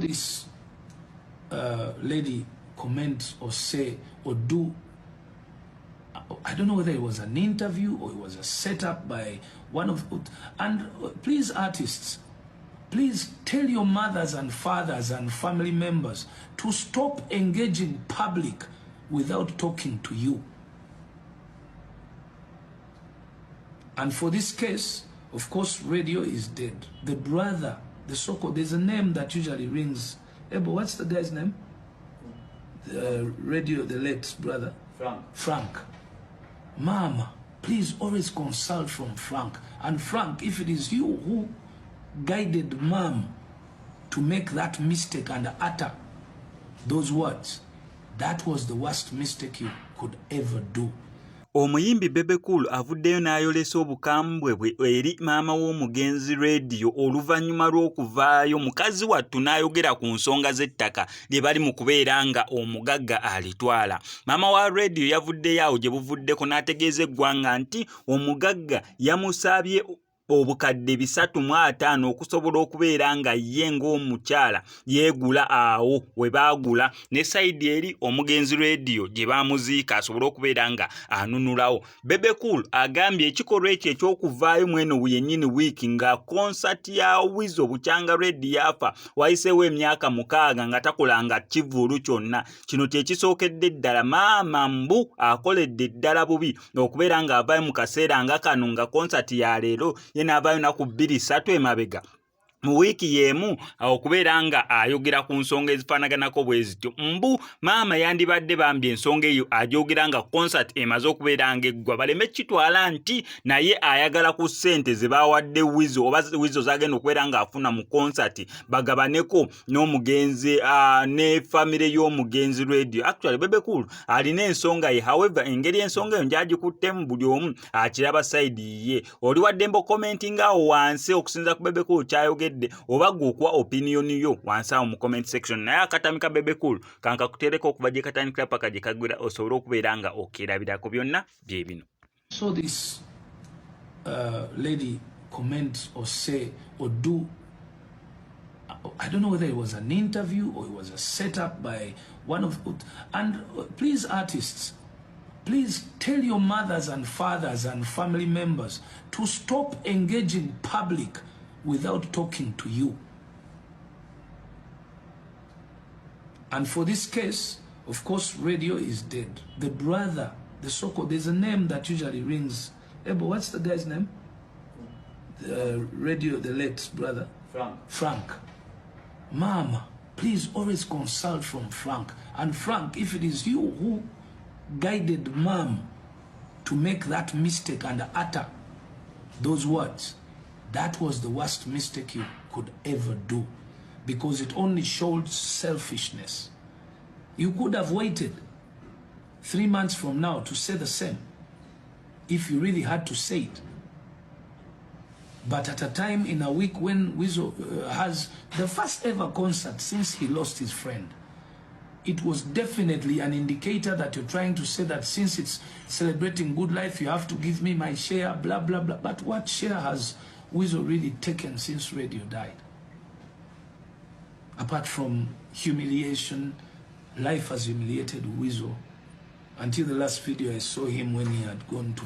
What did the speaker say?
this lady comment or say or do, I don't know whether it was an interview or it was a setup by one of, and please artists, please tell your mothers and fathers and family members to stop engaging public without talking to you. And for this case, of course, radio is dead. The brother, the so-called, there's a name that usually rings. Ebo, what's the guy's name? The radio, the late brother? Frank. Maama, please always consult from Frank. And Frank, if it is you who guided Mom to make that mistake and utter those words, that was the worst mistake you could ever do. Omuyimbi Bebe Cool avuddeyo n'ayolesa obukambwe bwe eri maama w'omugenzi radio oluvannyuma lw'okuvaayo mukazi wattu n'ayogera ku nsonga z'ettaka lye bali mu kubeera nga omugagga alitwala. Maama wa radio yavuddeyo awo gye buvuddeko n'ategeeza eggwanga nti omugagga yamusabye obukadde 350 okusobola okubeera nga ye ng'omukyala yeegula awo we baagula ne sayidi eri omugenzi radio gye baamuziika asobole okubeera nga anunulawo. Bebe Cool agambye ekikolwa ekyo eky'okuvaayo mweno yennyini wiiki nga konsati ya Wizo Bukyanga radio yafa wayiseewo emyaka 6 nga takolanga kivulu kyonna. Kino kye kisookedde ddala maama mbu akoledde ddala bubi okubeera nga avaayo mu kaseera nga kano nga konsati ya leero yena abayo na ku 2-3 emabega mu wiki yemu okubeera nga ayogera ku nsonga ezifaanaganako bwe zityo. Mbu maama yandibadde bambye ensonga eyo ajogera nga concert emaze okubeera nga eggwa baleme kitwala nti naye ayagala ku ssente ze bawadde Wizo oba Wizo zagenda okubeera nga afuna mu concert bagabaneko n'omugenzi ne family y'omugenzi radio. Actually Bebe Cool alina ensonga ye, however engeri ensonga eyo njagikuttemu buli omu akiraba side ye. Oli waddembo commenting awo wansi okusinza ku Bebe Cool kyayogedde oba gw'okuwa opinion yo wansi awo mu comment section. Naye akatamika Bebe Cool kanka kutereka okuva gye katandikira paka gye kagwira osobole okubeera nga okirabirako byonna bye bino. So this lady comment or say or do, I don't know whether it was an interview or it was a setup by one of, and please artists, please tell your mothers and fathers and family members to stop engaging public without talking to you. And for this case, of course, radio is dead. The brother, the so-called, there's a name that usually rings. Ebo, what's the guy's name? The radio, the late brother? Frank. Maama, please always consult from Frank. And Frank, if it is you who guided Mom to make that mistake and utter those words, that was the worst mistake you could ever do, because it only showed selfishness. You could have waited 3 months from now to say the same if you really had to say it. But at a time in a week when Wizo has the first ever concert since he lost his friend, it was definitely an indicator that you're trying to say that since it's celebrating good life, you have to give me my share, blah, blah, blah. But what share has Wizo really taken since radio died? Apart from humiliation, life has humiliated Wizo until the last video I saw him when he had gone to